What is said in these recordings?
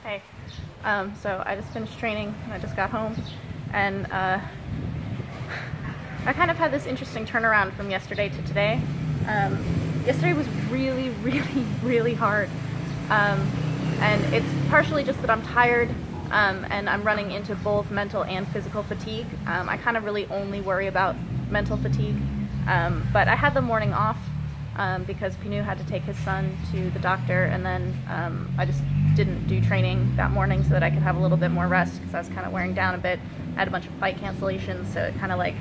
Hey, so I just finished training and I just got home, and I kind of had this interesting turnaround from yesterday to today. Yesterday was really hard, and it's partially just that I'm tired, and I'm running into both mental and physical fatigue. I kind of really only worry about mental fatigue, but I had the morning off because Pinu had to take his son to the doctor, and then I just didn't do training that morning so that I could have a little bit more rest because I was kind of wearing down a bit. I had a bunch of fight cancellations, so it kind of like,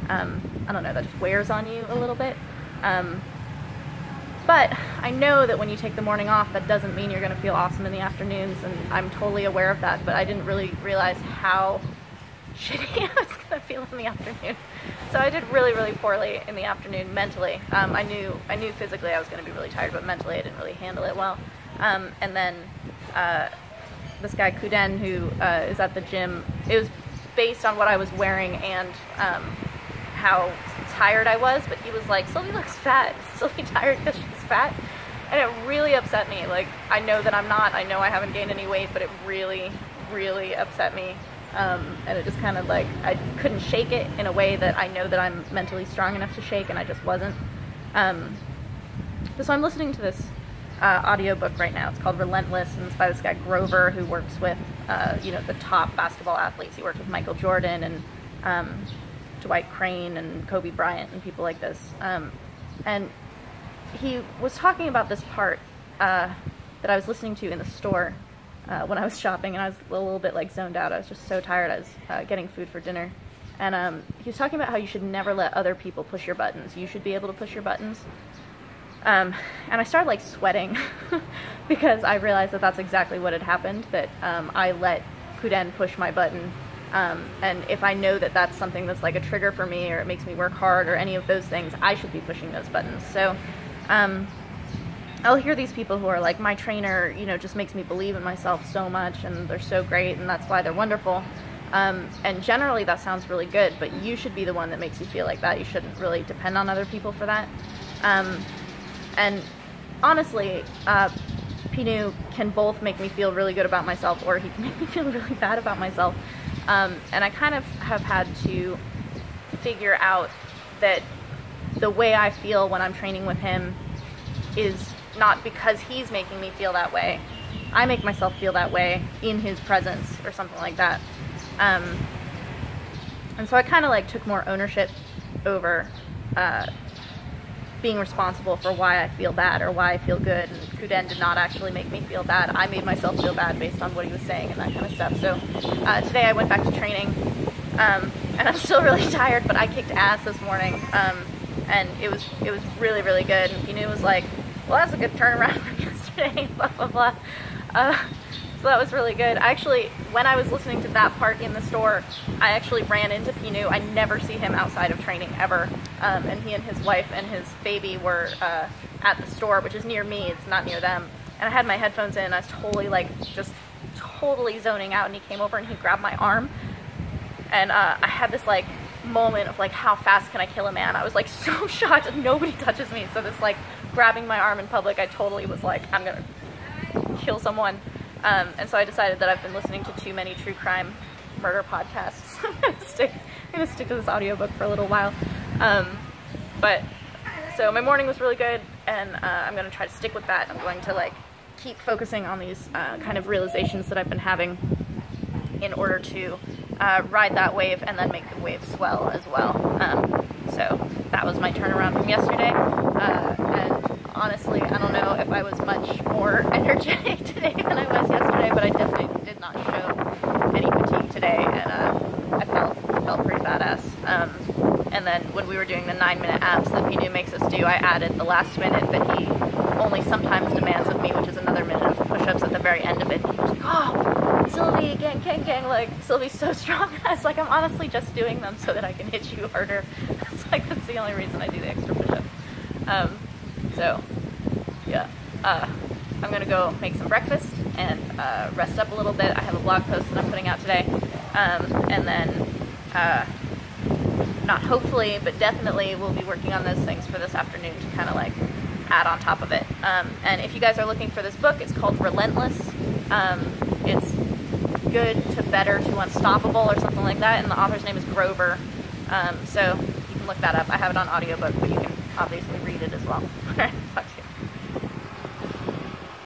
I don't know, that just wears on you a little bit. But I know that when you take the morning off, that doesn't mean you're going to feel awesome in the afternoons, and I'm totally aware of that, but I didn't really realize how shitty I was going to feel in the afternoon. So I did really poorly in the afternoon mentally. I knew physically I was going to be really tired, but mentally I didn't really handle it well. And then this guy Kuden, who is at the gym, it was based on what I was wearing and how tired I was, but he was like, Sylvie looks fat. Is Sylvie tired because she's fat? And it really upset me. Like, I know that I'm not. I know I haven't gained any weight, but it really upset me. And it just kind of like, I couldn't shake it in a way that I know that I'm mentally strong enough to shake, and I just wasn't. So I'm listening to this audiobook right now. It's called Relentless, and it's by this guy Grover, who works with the top basketball athletes. He worked with Michael Jordan and Dwight Crane and Kobe Bryant and people like this. And he was talking about this part that I was listening to in the store when I was shopping, and I was a little bit like zoned out. I was just so tired. I was getting food for dinner. And he was talking about how you should never let other people push your buttons. You should be able to push your buttons. And I started like sweating because I realized that that's exactly what had happened, that I let Kuden push my button. And if I know that that's something that's like a trigger for me, or it makes me work hard, or any of those things, I should be pushing those buttons. So I'll hear these people who are like, my trainer, just makes me believe in myself so much, and they're so great, and that's why they're wonderful. And generally that sounds really good, but you should be the one that makes you feel like that. You shouldn't really depend on other people for that. And honestly, Pinu can both make me feel really good about myself, or he can make me feel really bad about myself. And I kind of have had to figure out that the way I feel when I'm training with him is not because he's making me feel that way. I make myself feel that way in his presence, or something like that. And so I kind of like took more ownership over being responsible for why I feel bad or why I feel good. And Kuden did not actually make me feel bad. I made myself feel bad based on what he was saying and that kind of stuff. So today I went back to training, and I'm still really tired, but I kicked ass this morning, and it was really good. And Pinu was like, well, that's a good turnaround from yesterday, blah blah. So that was really good. Actually, when I was listening to that part in the store, I actually ran into Pinu. I never see him outside of training ever. And he and his wife and his baby were at the store, which is near me. It's not near them. And I had my headphones in, and I was totally like, just totally zoning out. And he came over and he grabbed my arm. And I had this like moment of like, how fast can I kill a man? I was like so shocked that nobody touches me. So this like grabbing my arm in public, I totally was like, I'm gonna kill someone. And so I decided that I've been listening to too many true crime murder podcasts. I'm gonna stick to this audiobook for a little while. But so my morning was really good, and I'm gonna try to stick with that. I'm going to like keep focusing on these kind of realizations that I've been having in order to ride that wave and then make the wave swell as well. So that was my turnaround from yesterday. And honestly, I don't know if I was much more energetic today than I was yesterday, but I definitely did not show any fatigue today, and I felt pretty badass. And then when we were doing the 9-minute abs that Pinu makes us do, I added the last minute that he only sometimes demands of me, which is another minute of push-ups at the very end of it. And he was like, oh, Sylvie, gang, like, Sylvie's so strong. I was like, I'm honestly just doing them so that I can hit you harder. It's like, that's the only reason I do the extra push-ups. So, yeah, I'm gonna go make some breakfast and rest up a little bit. I have a blog post that I'm putting out today, and then not hopefully, but definitely we'll be working on those things for this afternoon to kind of like add on top of it. And if you guys are looking for this book, it's called Relentless. It's good to better to unstoppable or something like that, and the author's name is Grover. So you can look that up. I have it on audiobook, but you can obviously read it as well. Alright, talk to you.